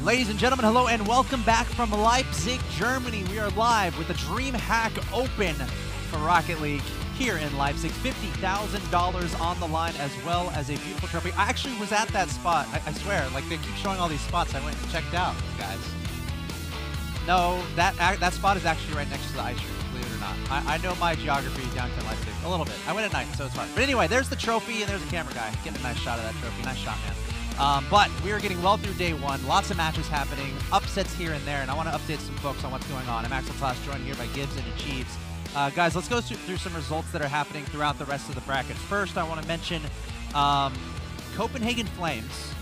Ladies and gentlemen, hello and welcome back from Leipzig, Germany. We are live with the DreamHack Open for Rocket League here in Leipzig. $50,000 on the line, as well as a beautiful trophy. I actually was at that spot. I swear, like, they keep showing all these spots. I went and checked out, guys. No, that spot is actually right next to the ice rink, believe it or not. I know my geography downtown Leipzig a little bit. I went at night, so it's hard. But anyway, there's the trophy, and there's a camera guy. Getting a nice shot of that trophy. Nice shot, man. But we are getting well through day one. Lots of matches happening, upsets here and there, and I want to update some folks on what's going on. I'm Axel Klaas, joined here by Gibbs and Achieves. Guys, let's go through some results that are happening throughout the rest of the bracket. First, I want to mention Copenhagen Flames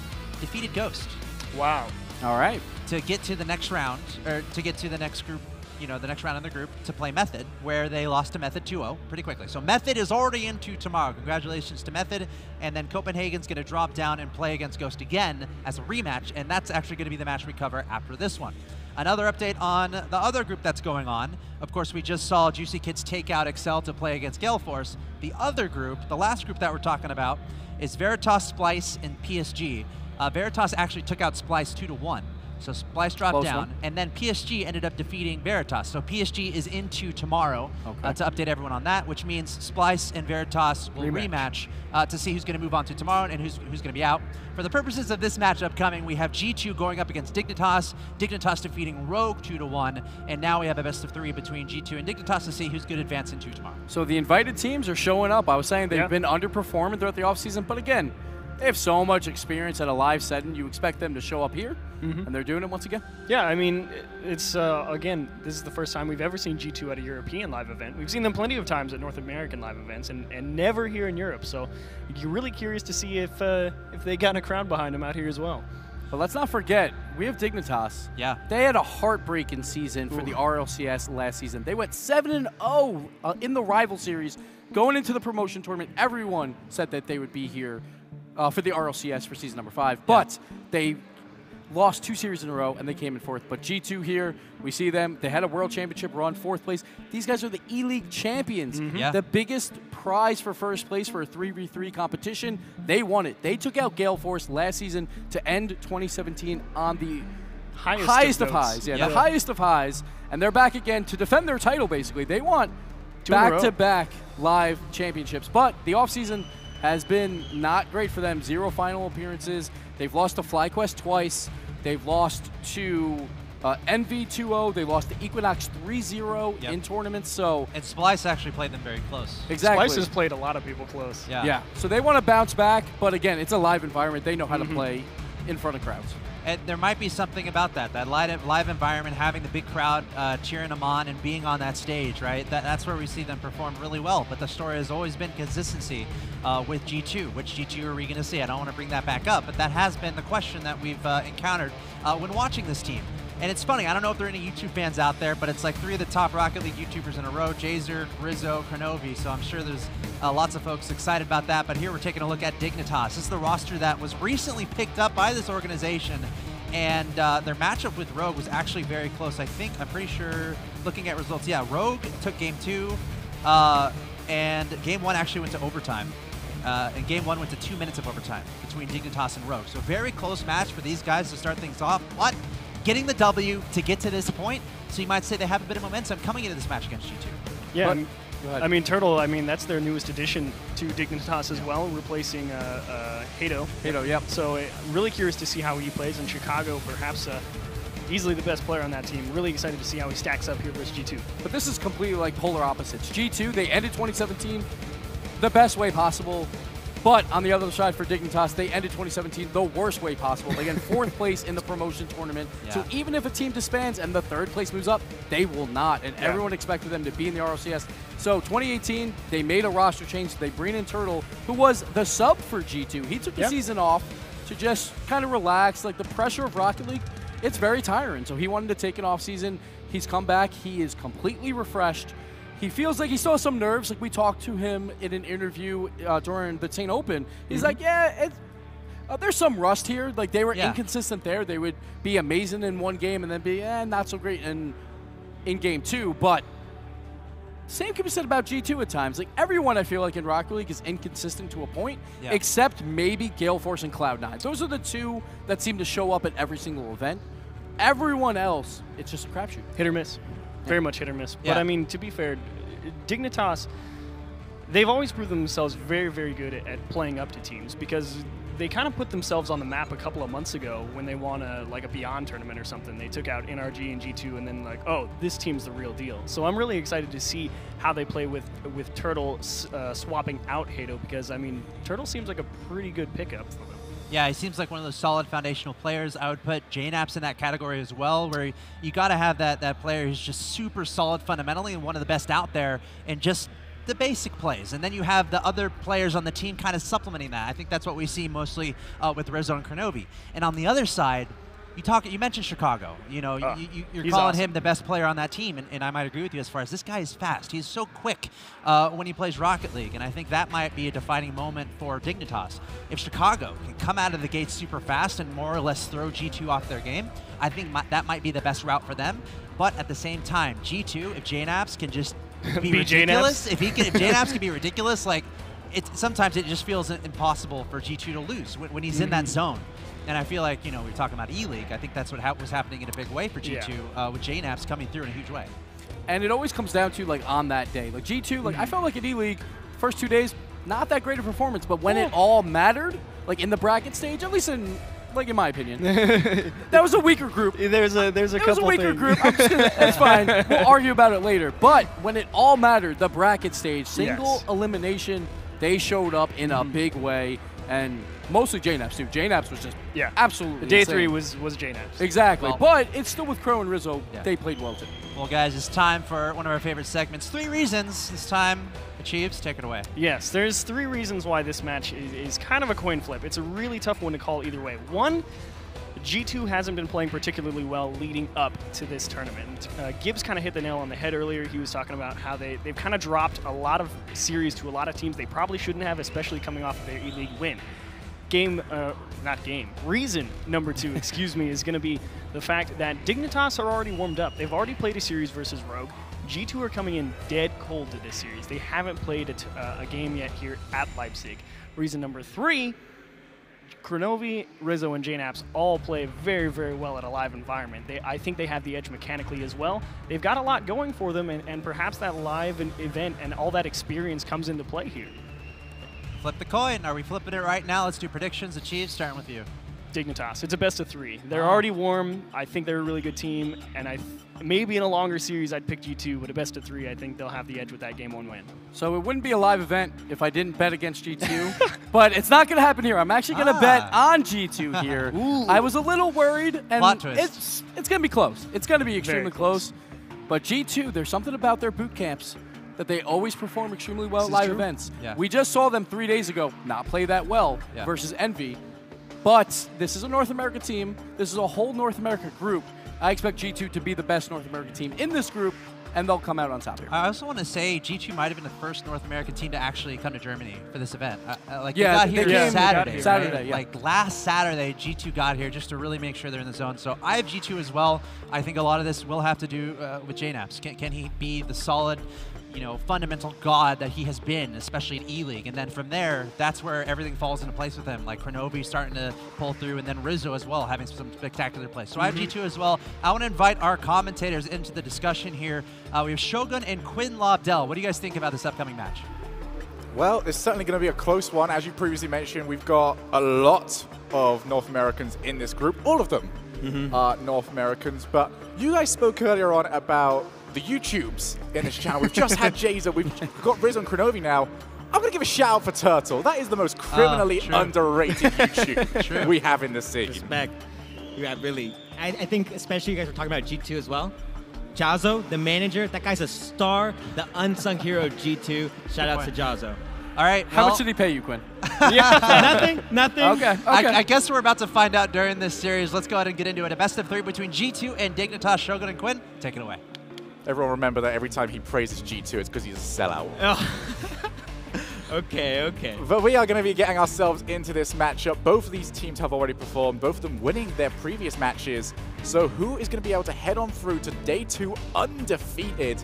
defeated Ghost. Wow. All right. To get to the next round, or to get to the next group, you know, the next round in the group, to play Method, where they lost to Method 2-0 pretty quickly. So Method is already into tomorrow. Congratulations to Method. And then Copenhagen's going to drop down and play against Ghost again as a rematch, and that's actually going to be the match we cover after this one. Another update on the other group that's going on. Of course, we just saw Juicy Kids take out Excel to play against Gale Force. The other group, the last group that we're talking about, is Veritas, Splice, and PSG. Veritas actually took out Splice 2-1. So Splice dropped down, and then PSG ended up defeating Veritas. So PSG is into tomorrow to update everyone on that, which means Splice and Veritas will rematch to see who's going to move on to tomorrow and who's going to be out. For the purposes of this matchup coming, we have G2 going up against Dignitas, Dignitas defeating Rogue 2-1, and now we have a best of 3 between G2 and Dignitas to see who's going to advance into tomorrow. So the invited teams are showing up. I was saying they've been underperforming throughout the offseason, but again, they have so much experience at a live setting. You expect them to show up here, and they're doing it once again. Yeah, I mean, it's, again, this is the first time we've ever seen G2 at a European live event. We've seen them plenty of times at North American live events, and never here in Europe. So you're really curious to see if they got a crowd behind them out here as well. But let's not forget, we have Dignitas. Yeah. They had a heartbreaking season for the RLCS last season. They went 7-0 in the rival series. Going into the promotion tournament, everyone said that they would be here for the RLCS for season number 5, but they lost 2 series in a row and they came in 4th. But G2 here, we see them. They had a World Championship run, 4th place. These guys are the E-League champions. The biggest prize for first place for a 3v3 competition. They won it. They took out Gale Force last season to end 2017 on the highest of highs. Yeah, the highest of highs. And they're back again to defend their title, basically. They want back-to-back live championships. But the offseason has been not great for them. 0 final appearances. They've lost to FlyQuest twice. They've lost to Envy 2-0. They lost to Equinox 3-0 in tournaments. So and Splice actually played them very close. Exactly. Splice has played a lot of people close. Yeah. So they want to bounce back, but again, it's a live environment. They know how to play in front of crowds. And there might be something about that live environment, having the big crowd cheering them on and being on that stage, right? That's where we see them perform really well. But the story has always been consistency with G2. Which G2 are we going to see? I don't want to bring that back up, but that has been the question that we've encountered when watching this team. And it's funny, I don't know if there are any YouTube fans out there, but it's like 3 of the top Rocket League YouTubers in a row, Jazer, Rizzo, Kronovi, so I'm sure there's lots of folks excited about that. But here we're taking a look at Dignitas. This is the roster that was recently picked up by this organization, and their matchup with Rogue was actually very close. I'm pretty sure, looking at results, yeah, Rogue took game 2, and game 1 actually went to overtime. And game 1 went to 2 minutes of overtime between Dignitas and Rogue. So very close match for these guys to start things off, but getting the W to get to this point, so you might say they have a bit of momentum coming into this match against G2. Yeah, I mean, Turtle, that's their newest addition to Dignitas as well, replacing Hato. Hato, yep. So I'm really curious to see how he plays in Chicago, perhaps easily the best player on that team. Really excited to see how he stacks up here versus G2. But this is completely like polar opposites. G2, they ended 2017 the best way possible. But on the other side for Dignitas, they ended 2017 the worst way possible. Again, 4th place in the promotion tournament. So even if a team disbands and the 3rd place moves up, they will not. And everyone expected them to be in the RLCS. So 2018, they made a roster change. They bring in Turtle, who was the sub for G2. He took the season off to just kind of relax. Like the pressure of Rocket League, it's very tiring. So he wanted to take an off season. He's come back. He is completely refreshed. He feels like he still has some nerves. Like we talked to him in an interview during the Tain Open. He's like, yeah, there's some rust here. Like they were inconsistent there. They would be amazing in one game and then be not so great in game 2. But same can be said about G2 at times. Like, everyone I feel like in Rocket League is inconsistent to a point, except maybe Gale Force and Cloud9. Those are the two that seem to show up at every single event. Everyone else, it's just a crapshoot. Hit or miss. Very much hit or miss. But I mean, to be fair, Dignitas, they've always proven themselves very, very good at playing up to teams, because they kind of put themselves on the map a couple of months ago when they won a Beyond tournament or something. They took out NRG and G2, and then like, oh, this team's the real deal. So I'm really excited to see how they play with Turtle swapping out Hato, because I mean, Turtle seems like a pretty good pickup for them. Yeah, he seems like one of those solid foundational players. I would put JNAPS in that category as well, where you got to have that player who's just super solid fundamentally and one of the best out there, and just the basic plays, and then you have the other players on the team kind of supplementing that. I think that's what we see mostly with Rizzo and Kronovi. And on the other side, you mentioned Chicago. You know, you're calling him the best player on that team, and I might agree with you as far as this guy is fast. He's so quick when he plays Rocket League, and I think that might be a defining moment for Dignitas. If Chicago can come out of the gate super fast and more or less throw G2 off their game, I think that might be the best route for them. But at the same time, G2, if JNAPS can just be ridiculous, if JNAPS can be ridiculous, like sometimes it just feels impossible for G2 to lose when he's in that zone. And I feel like, you know, we're talking about E-League. I think that's what was happening in a big way for G2 with JNAPS coming through in a huge way. And it always comes down to, like, on that day. Like, G2, like, I felt like in E-League, first 2 days, not that great a performance. But when it all mattered, like, in the bracket stage, at least in my opinion, that was a weaker group. There's a couple It was a weaker group. I'm just gonna, it's fine. We'll argue about it later. But when it all mattered, the bracket stage, single elimination, they showed up in a big way. And mostly JNAPS, too. JNAPS was just absolutely Day insane. 3 was JNAPS. Exactly. Well, but it's still with Crow and Rizzo. They played well, too. Well, guys, it's time for one of our favorite segments, 3 reasons. This time, Achieves, take it away. Yes, there's 3 reasons why this match is kind of a coin flip. It's a really tough one to call either way. One, G2 hasn't been playing particularly well leading up to this tournament. Gibbs kind of hit the nail on the head earlier. He was talking about how they've kind of dropped a lot of series to a lot of teams they probably shouldn't have, especially coming off of their E-League win. Reason number 2, excuse me, is going to be the fact that Dignitas are already warmed up. They've already played a series versus Rogue. G2 are coming in dead cold to this series. They haven't played a game yet here at Leipzig. Reason number 3, Kronovi, Rizzo, and JNAPS all play very, very well at a live environment. I think they have the edge mechanically as well. They've got a lot going for them, and perhaps that live event and all that experience comes into play here. Flip the coin. Are we flipping it right now? Let's do predictions. Achieves, starting with you. Dignitas. It's a best of 3. They're already warm. I think they're a really good team, and maybe in a longer series I'd pick G2, but a best of 3, I think they'll have the edge with that game 1 win. So it wouldn't be a live event if I didn't bet against G2, but it's not going to happen here. I'm actually going to bet on G2 here. I was a little worried, and it's going to be close. It's going to be extremely close. But G2, there's something about their boot camps that they always perform extremely well at live events. Yeah. We just saw them 3 days ago not play that well versus Envy. But this is a North America team. This is a whole North America group. I expect G2 to be the best North American team in this group, and they'll come out on top here. I also want to say G2 might have been the first North American team to actually come to Germany for this event. They got here Saturday. Saturday, Like last Saturday, G2 got here just to really make sure they're in the zone. So I have G2 as well. I think a lot of this will have to do with JNAPS. Can he be the solid, fundamental god that he has been, especially in E-League? And then from there, that's where everything falls into place with him. Like Kronovi starting to pull through, and then Rizzo as well, having some spectacular plays. So I have G2 as well. I want to invite our commentators into the discussion here. We have Shogun and Quinn Lobdell. What do you guys think about this upcoming match? Well, it's certainly going to be a close one. As you previously mentioned, we've got a lot of North Americans in this group. All of them are North Americans. But you guys spoke earlier on about the YouTubes in this channel. We've just had Jazer. We've got Rizzo and Kronovi now. I'm going to give a shout out for Turtle. That is the most criminally underrated YouTube we have in the scene. Respect. Yeah, really. I think especially you guys were talking about G2 as well. Jazo, the manager, that guy's a star, the unsung hero of G2. Shout out to Jazo. All right. How much did he pay you, Quinn? Nothing. Okay. I guess we're about to find out during this series. Let's go ahead and get into it. A best of 3 between G2 and Dignitas. Shogun and Quinn, take it away. Everyone remember that every time he praises G2, it's because he's a sellout. Oh. Okay. But we are going to be getting ourselves into this matchup. Both of these teams have already performed, both of them winning their previous matches. So who is going to be able to head on through to day 2 undefeated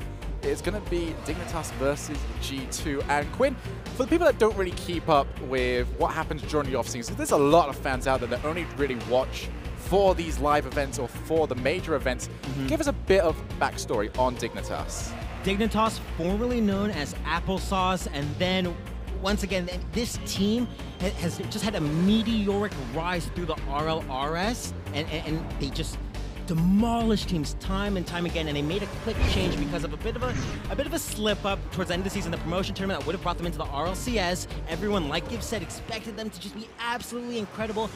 it's going to be Dignitas versus G2. And Quinn, for the people that don't really keep up with what happens during the off-season, there's a lot of fans out there that only really watch for these live events or for the major events. Give us a bit of backstory on Dignitas. Dignitas, formerly known as Applesauce, and then once again, this team has just had a meteoric rise through the RLRS, and they just demolished teams time and time again, and they made a quick change because of a bit of a slip up towards the end of the season, the promotion tournament that would have brought them into the RLCS. Everyone, like Gibbs said, expected them to just be absolutely incredible,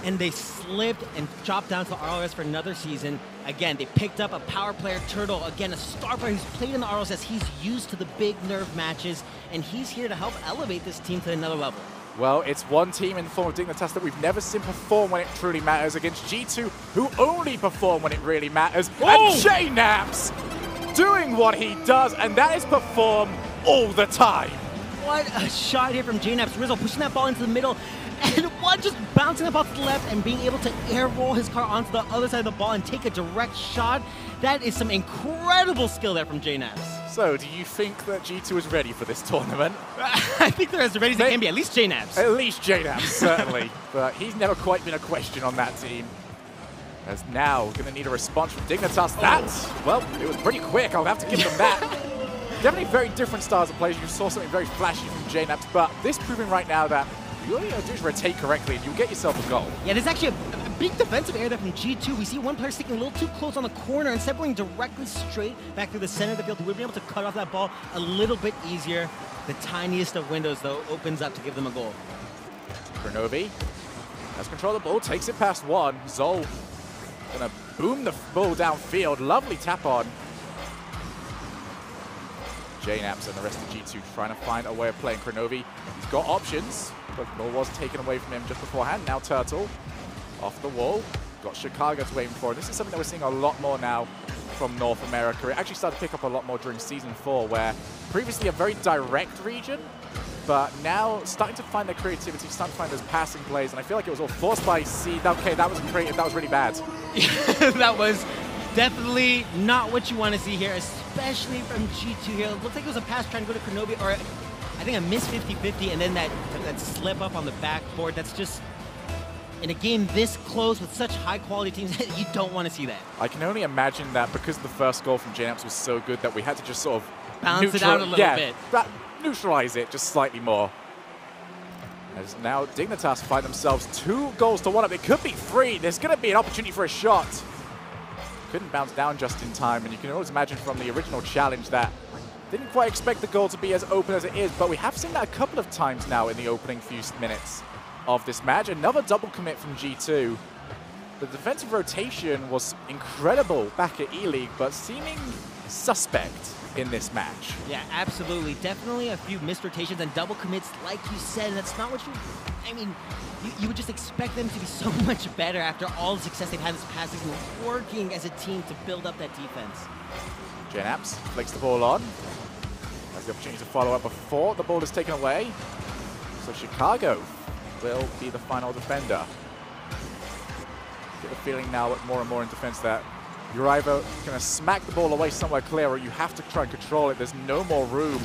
and they slipped and dropped down to the RLS for another season. Again, they picked up a power player, Turtle, again, a star player who's played in the RLS. He's used to the big nerve matches, and he's here to help elevate this team to another level. Well, it's one team in the form of Dignitas that we've never seen perform when it truly matters against G2, who only perform when it really matters. And JKnaps doing what he does, and that is perform all the time. What a shot here from JKnaps. Rizzo pushing that ball into the middle, and one just bouncing up off the left and being able to air roll his car onto the other side of the ball and take a direct shot. That is some incredible skill there from JKnaps. So, do you think that G2 is ready for this tournament? I think they're as ready as they can be, at least JKnaps. At least JKnaps, certainly. But he's never quite been a question on that team. As now, going to need a response from Dignitas. Well, it was pretty quick. I'll have to give them that. Definitely very different styles of plays. You saw something very flashy from JKnaps, but this proving right now that all you gotta do is rotate correctly and you'll get yourself a goal. Yeah, there's actually a big defensive error there from G2. We see one player sticking a little too close on the corner instead of going directly straight back through the center of the field. He would be able to cut off that ball a little bit easier. The tiniest of windows, though, opens up to give them a goal. Kronovi has control of the ball, takes it past one. Zol gonna boom the ball downfield. Lovely tap on. JKnaps and the rest of G2 trying to find a way of playing Kronovi. He's got options, but the ball was taken away from him just beforehand. Now Turtle off the wall. Got Chicago to aim for. And this is something that we're seeing a lot more now from North America. It actually started to pick up a lot more during Season 4, where previously a very direct region, but now starting to find their creativity, starting to find those passing plays, and I feel like it was all forced by C. Okay, that was creative. That was really bad. That was definitely not what you want to see here, especially from G2 here. It looked like it was a pass trying to go to Kronovi, or I think a miss 50-50, and then that slip up on the backboard. That's just, in a game this close with such high-quality teams, you don't want to see that. I can only imagine that because the first goal from JKnaps was so good that we had to just sort of balance it out a little bit. Neutralize it just slightly more. As now Dignitas find themselves 2 goals to 1 up. It could be 3. There's going to be an opportunity for a shot. Couldn't bounce down just in time, and you can always imagine from the original challenge that didn't quite expect the goal to be as open as it is, but we have seen that a couple of times now in the opening few minutes of this match. Another double commit from G2. The defensive rotation was incredible back at E-League, but seeming suspect in this match. Yeah, absolutely. Definitely a few missed rotations and double commits, like you said, and that's not what you would just expect them to be so much better after all the success they've had this past season, working as a team to build up that defense. JKnaps flicks the ball on. Has the opportunity to follow up before the ball is taken away. So Chicago will be the final defender. Get the feeling now more and more in defense that you're either going to smack the ball away somewhere clear or you have to try and control it. There's no more room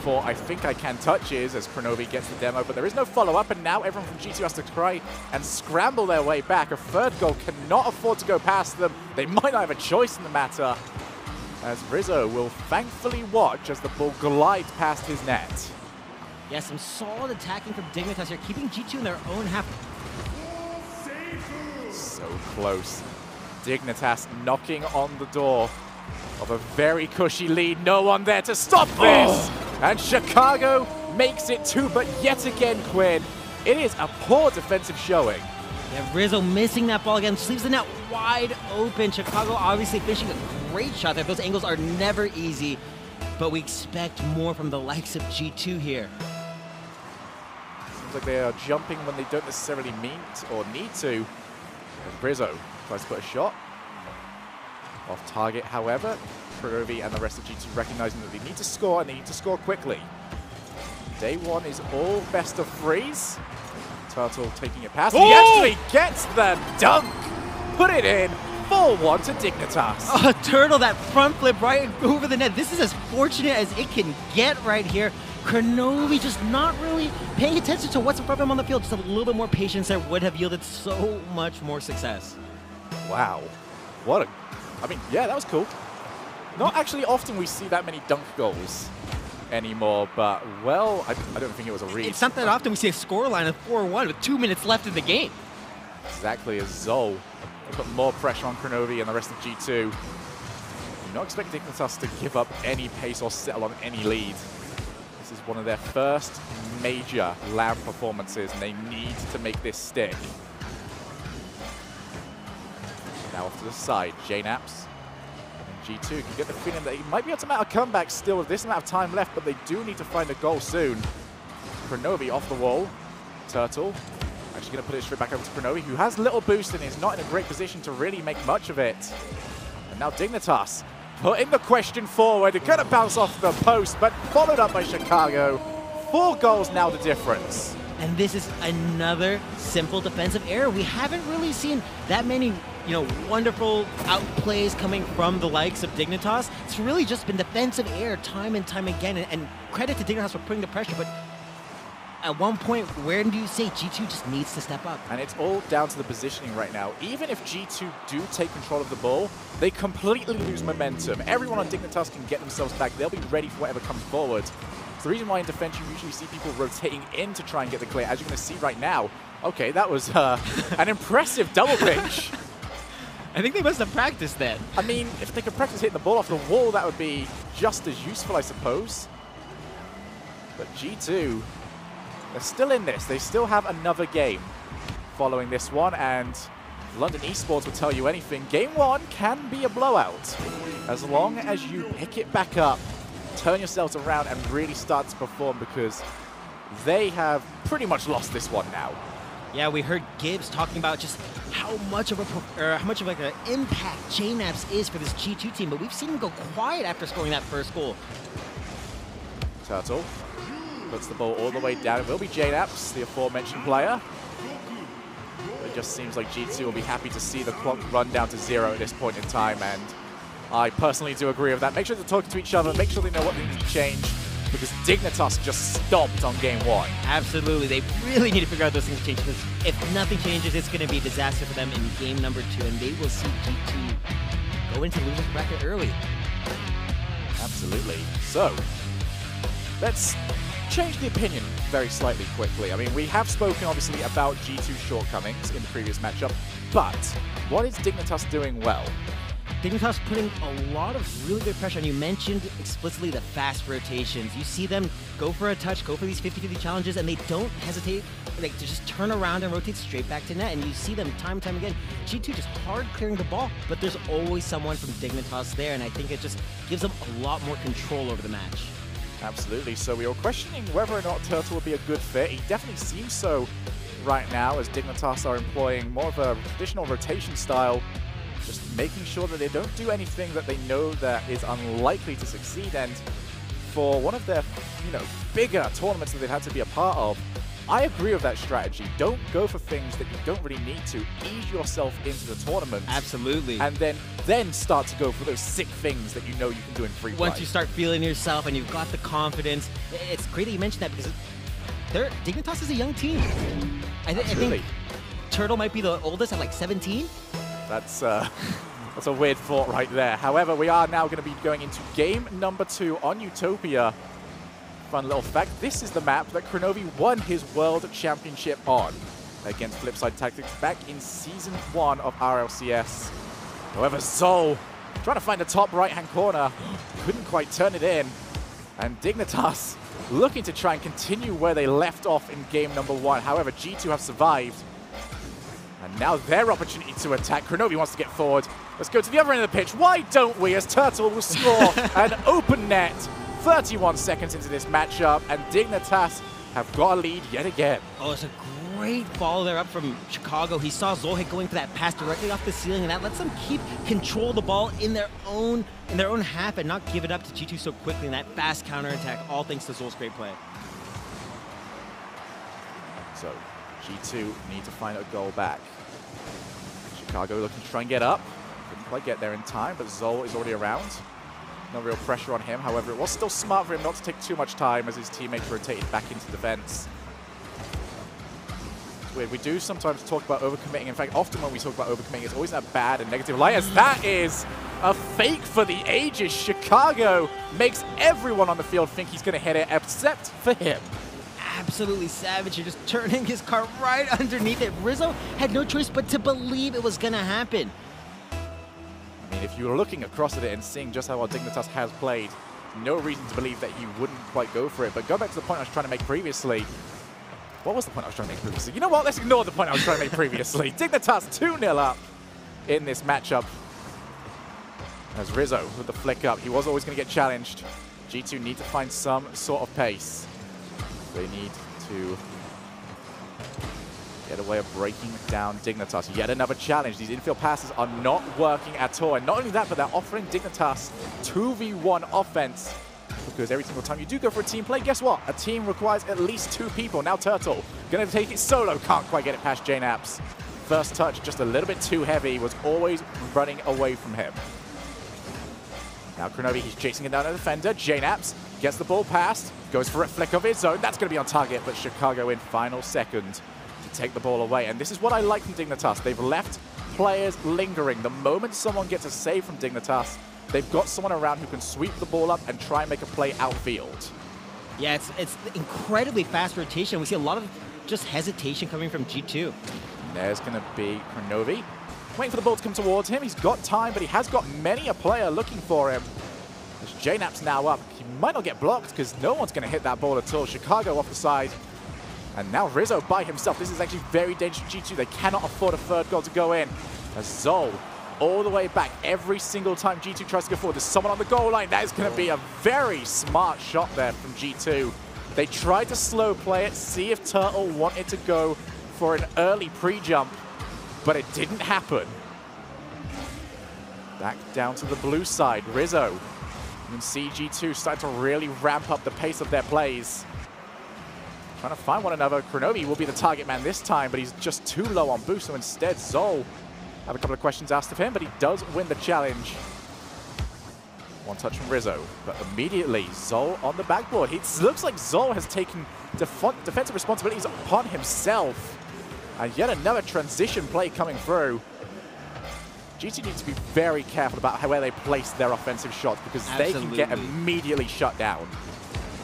for I think I can touches as Kronovi gets the demo, but there is no follow-up, and now everyone from G2 has to try and scramble their way back. A third goal cannot afford to go past them. They might not have a choice in the matter, as Rizzo will thankfully watch as the ball glides past his net. Yeah, some solid attacking from Dignitas here, keeping G2 in their own half. So close. Dignitas knocking on the door of a very cushy lead. No one there to stop this! And Chicago makes it 2, but yet again, Quinn, it is a poor defensive showing. Yeah, Rizzo missing that ball again, leaves the net wide open. Chicago obviously finishing a great shot there. Those angles are never easy, but we expect more from the likes of G2 here. Seems like they are jumping when they don't necessarily mean or need to. And Rizzo tries to put a shot. Off target, however. Kronovi and the rest of G2 recognizing that they need to score, and they need to score quickly. Day 1 is all best of 3s. Turtle taking it past. He actually gets the dunk. Put it in. 4-1 to Dignitas. Oh, Turtle, that front flip right over the net. This is as fortunate as it can get right here. Kronovi just not really paying attention to what's in front of him on the field. Just a little bit more patience there would have yielded so much more success. Wow. What a... I mean, yeah, that was cool. Not actually often we see that many dunk goals anymore, but, well, I don't think it was a read. It's not that often we see a scoreline of 4-1 with 2 minutes left in the game. Exactly, as Zol put more pressure on Kronovi and the rest of G2. Do not expect Dignitas to give up any pace or settle on any lead. This is one of their first major LAN performances, and they need to make this stick. Now off to the side, JNaps and G2 can get the feeling that he might be able to make a comeback still with this amount of time left, but they do need to find a goal soon. Kronovi off the wall. Turtle actually going to put it straight back over to Kronovi, who has little boost and is not in a great position to really make much of it. And now Dignitas putting the question forward. Going to bounce off the post, but followed up by Chicago. 4 goals now the difference. And this is another simple defensive error. We haven't really seen that many, wonderful outplays coming from the likes of Dignitas. It's really just been defensive error time and time again. And credit to Dignitas for putting the pressure, but at one point, where do you say G2 just needs to step up? And it's all down to the positioning right now. Even if G2 do take control of the ball, they completely lose momentum. Everyone on Dignitas can get themselves back. They'll be ready for whatever comes forward. It's the reason why in defense you usually see people rotating in to try and get the clear, as you're going to see right now. Okay, that was an impressive double pinch. I think they must have practiced that. I mean, if they could practice hitting the ball off the wall, that would be just as useful, I suppose. But G2... they're still in this. They still have another game following this one, and London Esports will tell you anything. Game 1 can be a blowout as long as you pick it back up, turn yourselves around, and really start to perform, because they have pretty much lost this one now. Yeah, we heard Gibbs talking about just how much of like an impact JNaps is for this G2 team, but we've seen him go quiet after scoring that first goal. Turtle puts the ball all the way down. It will be JNaps, the aforementioned player. It just seems like G2 will be happy to see the clock run down to 0 at this point in time, and I personally do agree with that. Make sure they're talking to each other, make sure they know what they need to change, because Dignitas just stomped on game 1. Absolutely, they really need to figure out those things to change, because if nothing changes, it's going to be a disaster for them in game number 2, and they will see G2 go into the losers bracket early. Absolutely. So, let's change the opinion very slightly quickly. I mean, we have spoken obviously about G2's shortcomings in the previous matchup, but what is Dignitas doing well? Dignitas putting a lot of really good pressure, and you mentioned explicitly the fast rotations. You see them go for a touch, go for these 50-50 challenges, and they don't hesitate to just turn around and rotate straight back to net, and you see them time and time again. G2 just hard clearing the ball, but there's always someone from Dignitas there, and I think it just gives them a lot more control over the match. Absolutely. So we were questioning whether or not Turtle would be a good fit. He definitely seems so right now, as Dignitas are employing more of a traditional rotation style, just making sure that they don't do anything that they know that is unlikely to succeed. And for one of their, bigger tournaments that they've had to be a part of, I agree with that strategy. Don't go for things that you don't really need to. Ease yourself into the tournament. Absolutely. And then start to go for those sick things that you know you can do in free play. Once you start feeling yourself and you've got the confidence, it's great that you mentioned that, because Dignitas is a young team. I think Turtle might be the oldest at like 17. That's a weird thought right there. However, we are now going to be going into game number 2 on Utopia. Fun little fact, this is the map that Kronovi won his World Championship on against Flipside Tactics back in Season 1 of RLCS. However, Zol trying to find the top right-hand corner, couldn't quite turn it in. And Dignitas looking to try and continue where they left off in game number 1. However, G2 have survived. And now their opportunity to attack. Kronovi wants to get forward. Let's go to the other end of the pitch. Why don't we, as Turtle will score an open net 31 seconds into this matchup, and Dignitas have got a lead yet again. Oh, it's a great follow there up from Chicago. He saw Zohei going for that pass directly off the ceiling, and that lets them keep control of the ball in their own half and not give it up to G2 so quickly in that fast counterattack, all thanks to Zol's great play. So G2 need to find a goal back. Chicago looking to try and get up. Couldn't quite get there in time, but Zol is already around. No real pressure on him. However, it was still smart for him not to take too much time as his teammates rotated back into defense. It's weird. We do sometimes talk about overcommitting. In fact, often when we talk about overcommitting, it's always that bad and negative light, as that is a fake for the ages. Chicago makes everyone on the field think he's going to hit it, except for him. Absolutely savage. You're just turning his car right underneath it. Rizzo had no choice but to believe it was going to happen. I mean, if you were looking across at it and seeing just how well Dignitas has played, no reason to believe that he wouldn't quite go for it. But go back to the point I was trying to make previously. What was the point I was trying to make previously? You know what? Let's ignore the point I was trying to make previously. Dignitas 2-0 up in this matchup. As Rizzo with the flick up, he was always going to get challenged. G2 need to find some sort of pace. They need to get a way of breaking down Dignitas. Yet another challenge. These infield passes are not working at all. And not only that, but they're offering Dignitas 2v1 offense. Because every single time you do go for a team play, guess what? A team requires at least 2 people. Now Turtle going to take it solo. Can't quite get it past JNaps. First touch just a little bit too heavy. Was always running away from him. Now Kronovi, he's chasing it down a defender. JNaps gets the ball passed. Goes for a flick of his own. That's going to be on target. But Chicago in final second to take the ball away. And this is what I like from Dignitas. They've left players lingering. The moment someone gets a save from Dignitas, they've got someone around who can sweep the ball up and try and make a play outfield. Yeah, it's incredibly fast rotation. We see a lot of just hesitation coming from G2. And there's going to be Kronovi. Waiting for the ball to come towards him. He's got time, but he has got many a player looking for him. As JNap's now up. He might not get blocked because no one's going to hit that ball at all. Chicago off the side. And now Rizzo by himself. This is actually very dangerous for G2. They cannot afford a third goal to go in. As Zol all the way back every single time G2 tries to go forward. There's someone on the goal line. That is going to be a very smart shot there from G2. They tried to slow play it, see if Turtle wanted to go for an early pre-jump, but it didn't happen. Back down to the blue side. Rizzo. You can see G2 starting to really ramp up the pace of their plays. Trying to find one another. Kronovi will be the target man this time, but he's just too low on boost, so instead Zol have a couple of questions asked of him, but he does win the challenge. One touch from Rizzo, but immediately Zol on the backboard. It looks like Zol has taken defensive responsibilities upon himself. And yet another transition play coming through. G2 needs to be very careful about where they place their offensive shots because they can get immediately shut down.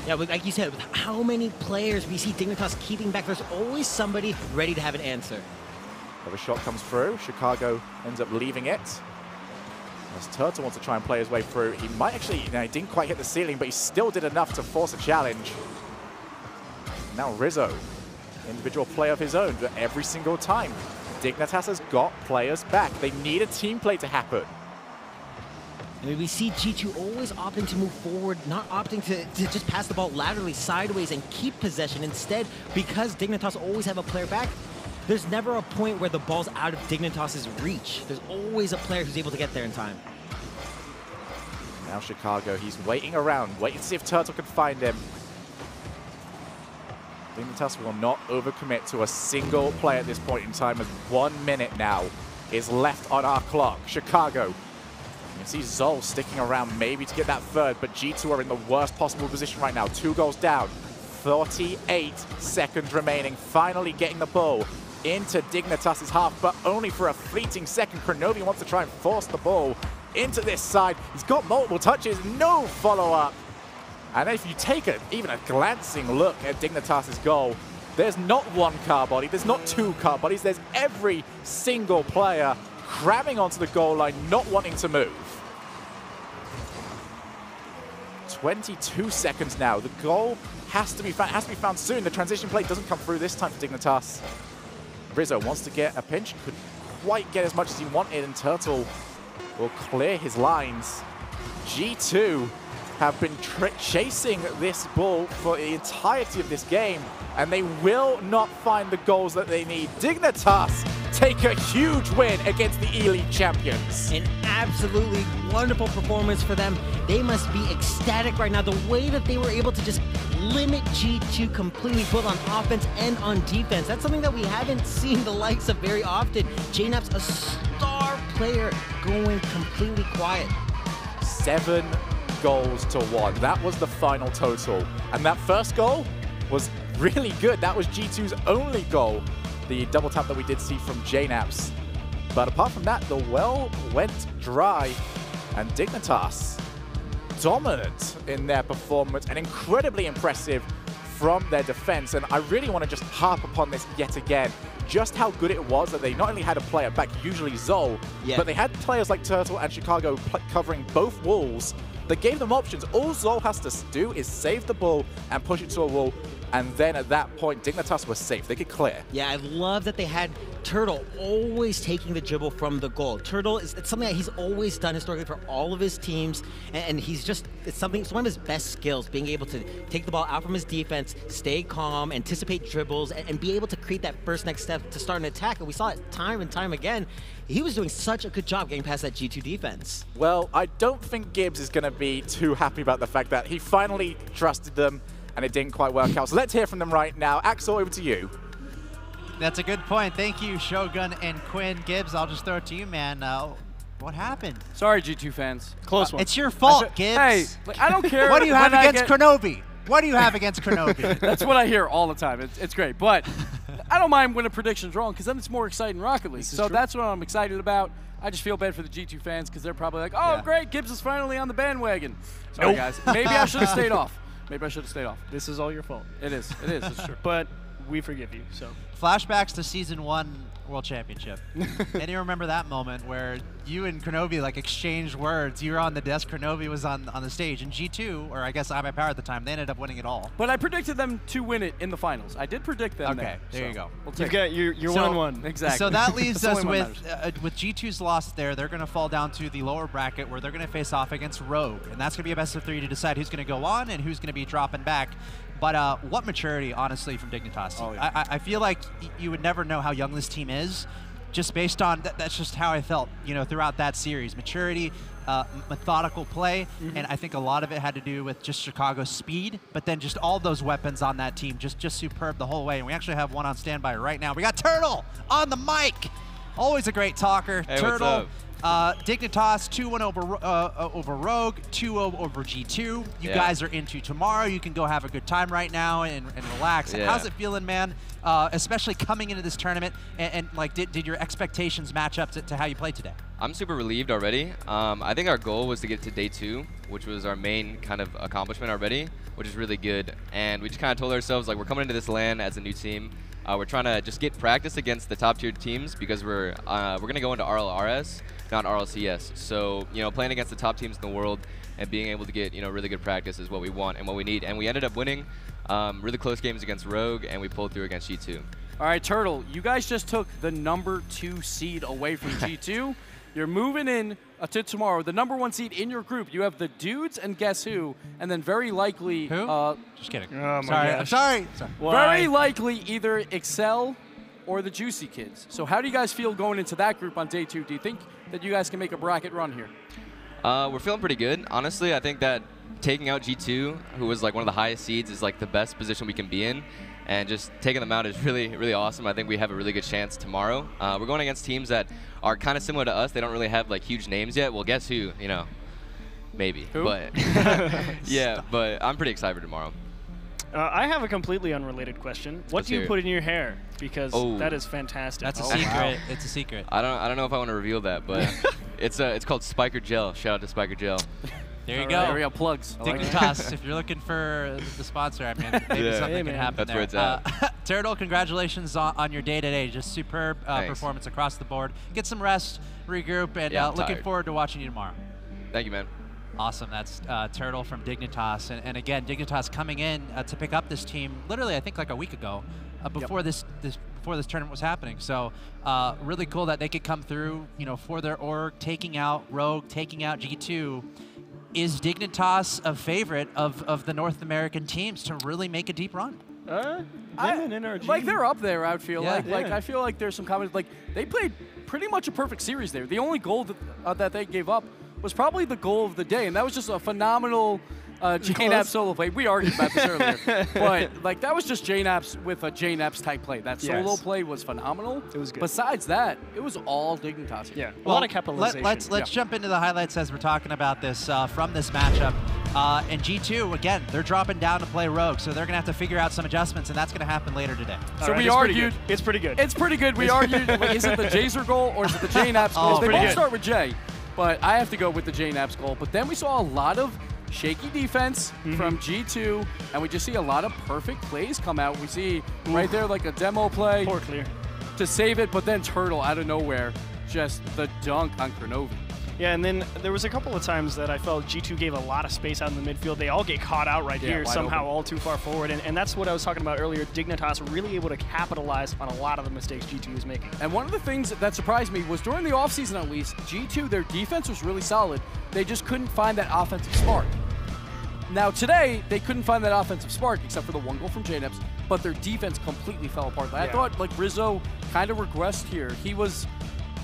Yeah, like you said, with how many players we see Dignitas keeping back, there's always somebody ready to have an answer. Another shot comes through. Chicago ends up leaving it. As Turtle wants to try and play his way through. He might actually, he didn't quite hit the ceiling, but he still did enough to force a challenge. Now Rizzo, individual play of his own, but every single time Dignitas has got players back. They need a team play to happen. I mean, we see G2 always opting to move forward, not opting to just pass the ball laterally sideways and keep possession. Instead, because Dignitas always have a player back, there's never a point where the ball's out of Dignitas' reach. There's always a player who's able to get there in time. Now Chicago, he's waiting around, waiting to see if Turtle can find him. Dignitas will not overcommit to a single play at this point in time as 1 minute now is left on our clock. Chicago, you can see Zol sticking around maybe to get that third, but G2 are in the worst possible position right now. 2 goals down, 38 seconds remaining, finally getting the ball into Dignitas' half, but only for a fleeting second. Kronovi wants to try and force the ball into this side. He's got multiple touches, no follow-up. And if you take even a glancing look at Dignitas' goal, there's not 1 car body, there's not 2 car bodies, there's every single player cramming onto the goal line, not wanting to move. 22 seconds now. The goal has to be found soon. The transition play doesn't come through this time for Dignitas. Rizzo wants to get a pinch, could quite get as much as he wanted, and Turtle will clear his lines. G2 have been chasing this ball for the entirety of this game, and they will not find the goals that they need. Dignitas take a huge win against the elite champions. An absolutely wonderful performance for them. They must be ecstatic right now. The way that they were able to just limit G2 completely, both on offense and on defense. That's something that we haven't seen the likes of very often. JNap's a star player going completely quiet. 7 goals to 1. That was the final total. And that first goal was really good. That was G2's only goal. The double tap that we did see from JNaps. But apart from that, the well went dry. And Dignitas dominant in their performance and incredibly impressive from their defense. And I really want to just harp upon this yet again. Just how good it was that they not only had a player back, usually Zol, but they had players like Turtle and Chicago covering both walls that gave them options. All Zol has to do is save the ball and push it to a wall, and then at that point, Dignitas was safe. They could clear. Yeah, I love that they had Turtle always taking the dribble from the goal. Turtle it's something that he's always done historically for all of his teams, and he's just it's one of his best skills, being able to take the ball out from his defense, stay calm, anticipate dribbles, and be able to create that first next step to start an attack. And we saw it time and time again. He was doing such a good job getting past that G2 defense. Well, I don't think Gibbs is going to be too happy about the fact that he finally trusted them and it didn't quite work out. So let's hear from them right now. Axel, over to you. That's a good point. Thank you, Shogun and Quinn. Gibbs, I'll just throw it to you, man. What happened? Sorry, G2 fans. Close one. It's your fault, Gibbs. Hey, I don't care. What do you have when against Kronobi? What do you have against Kronobi? That's what I hear all the time. It's great. But I don't mind when a prediction's wrong, because then it's more exciting Rocket League. So that's what I'm excited about. I just feel bad for the G2 fans, because they're probably like, oh, great, Gibbs is finally on the bandwagon. Sorry, guys. Maybe I should have stayed off. Maybe I should have stayed off. This is all your fault. It is. It is. It's true. But we forgive you, so. Flashbacks to Season 1 World Championship. And you remember that moment where you and Kronobi like exchanged words. You were on the desk, Kronobi was on the stage, and G2, or I guess I My Power at the time, they ended up winning it all. But I predicted them to win it in the finals. I did predict them. Okay, there you go. We'll You've got your 1-1. Exactly. So that leaves That's us the only one with G2's loss there. They're going to fall down to the lower bracket where they're going to face off against Rogue, and that's going to be a best of 3 to decide who's going to go on and who's going to be dropping back. But what maturity, honestly, from Dignitas. Oh, yeah. I feel like you would never know how young this team is, just based on that's just how I felt, throughout that series. Maturity, methodical play, and I think a lot of it had to do with just Chicago's speed, but then just all those weapons on that team, just superb the whole way. And we actually have one on standby right now. We got Turtle on the mic. Always a great talker. Hey, Turtle. what's up? Dignitas 2-1 over Rogue, 2-0 over G2. You guys are into tomorrow. You can go have a good time right now and relax. Yeah. How's it feeling, man? Especially coming into this tournament, and like, did your expectations match up to how you played today? I'm super relieved already. I think our goal was to get to day 2, which was our main kind of accomplishment already, which is really good. And we just kind of told ourselves, like, we're coming into this LAN as a new team. We're trying to just get practice against the top-tier teams, because we're going to go into RLRS, not RLCS. So, playing against the top teams in the world and being able to get, really good practice is what we want and what we need. And we ended up winning really close games against Rogue, and we pulled through against G2. All right, Turtle, you guys just took the number 2 seed away from G2. You're moving in to tomorrow. The number 1 seed in your group. You have the Dudes and Guess Who, and then very likely... Who? Just kidding. Oh, my sorry. gosh. I'm sorry. Very likely either Excel or the Juicy Kids. So how do you guys feel going into that group on day 2? Do you think that you guys can make a bracket run here? We're feeling pretty good. Honestly, I think that taking out G2, who was like one of the highest seeds, is like the best position we can be in. And just taking them out is really, really awesome. I think we have a really good chance tomorrow. We're going against teams that are kind of similar to us. They don't really have like huge names yet. Well, Guess Who, maybe. Who? But yeah, but I'm pretty excited for tomorrow. I have a completely unrelated question. What do you put in your hair? Because that is fantastic. That's a secret. Wow. It's a secret. I don't know if I want to reveal that, but it's called Spiker Gel. Shout out to Spiker Gel. There you go. There we go. Plugs. Dignitas, if you're looking for the sponsor, I mean, maybe something can happen That's there. where it's at. Turtle, congratulations on your day today. Just superb performance across the board. Get some rest, regroup, and looking forward to watching you tomorrow. Thank you, man. Awesome. That's Turtle from Dignitas. And again, Dignitas coming in to pick up this team literally, I think, like a week ago before this tournament was happening. So really cool that they could come through, for their org, taking out Rogue, taking out G2. Is Dignitas a favorite of the North American teams to really make a deep run? Like, they're up there, I would feel like. Like, I feel like there's some comments. Like, they played pretty much a perfect series there. The only goal that they gave up was probably the goal of the day, and that was just a phenomenal JNAP solo play. We argued about this earlier. But, like, that was just JNAP's with a JNAP's type play. That solo play was phenomenal. It was good. Besides that, it was all Dignitas. Yeah, a lot of capitalization. Let's jump into the highlights as we're talking about this from this matchup. And G2, again, they're dropping down to play Rogue, so they're going to have to figure out some adjustments, and that's going to happen later today. So we argued. It's pretty good. It's pretty good. We argued, like, is it the Jazer goal or is it the JNAP's goal? They both start with J, but I have to go with the JNAP's goal. But then we saw a lot of shaky defense from G2, and we just see a lot of perfect plays come out. We see right there, like, a demo play Poor clear. to save it, but then Turtle out of nowhere, just the dunk on Kronovi. Yeah, and then there was a couple of times that I felt G2 gave a lot of space out in the midfield. They all get caught out right here, somehow all too far forward. And that's what I was talking about earlier. Dignitas really able to capitalize on a lot of the mistakes G2 is making. And one of the things that surprised me was during the offseason, at least, G2, their defense was really solid. They just couldn't find that offensive spark. Now today, they couldn't find that offensive spark except for the one goal from JNAPS, but their defense completely fell apart. I thought, like, Rizzo kind of regressed here. He was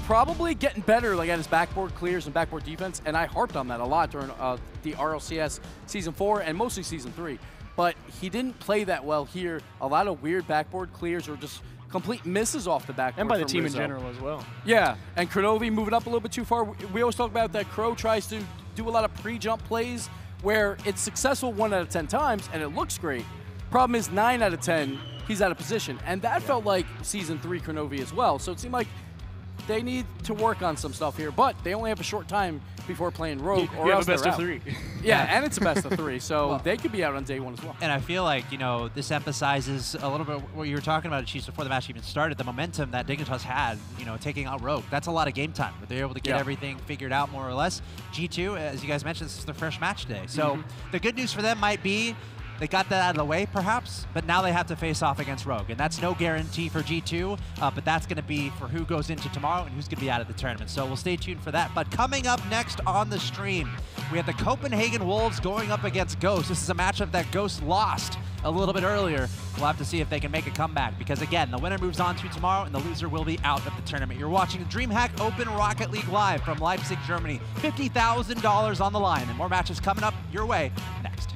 probably getting better, like, at his backboard clears and backboard defense, and I harped on that a lot during the RLCS Season 4 and mostly Season 3. But he didn't play that well here. A lot of weird backboard clears or just complete misses off the backboard. And by the team Rizzo in general as well. Yeah, and Kronovi moving up a little bit too far. We always talk about that Crow tries to do a lot of pre-jump plays where it's successful 1 out of 10 times and it looks great. Problem is 9 out of 10, he's out of position. And that felt like Season 3 Kronovi as well. So it seemed like they need to work on some stuff here, but they only have a short time before playing Rogue, or else a best they're of out. 3. Yeah, and it's a best of 3, so they could be out on day 1 as well. And I feel like, you know, this emphasizes a little bit what you were talking about, Chiefs, before the match even started, the momentum that Dignitas had, you know, taking out Rogue. That's a lot of game time, but they're able to get everything figured out more or less. G2, as you guys mentioned, this is their first match today. So the good news for them might be they got that out of the way, perhaps, but now they have to face off against Rogue, and that's no guarantee for G2, but that's going to be for who goes into tomorrow and who's going to be out of the tournament. So we'll stay tuned for that. But coming up next on the stream, we have the Copenhagen Wolves going up against Ghost. This is a matchup that Ghost lost a little bit earlier. We'll have to see if they can make a comeback, because again, the winner moves on to tomorrow, and the loser will be out of the tournament. You're watching the DreamHack Open Rocket League live from Leipzig, Germany. $50,000 on the line, and more matches coming up your way next.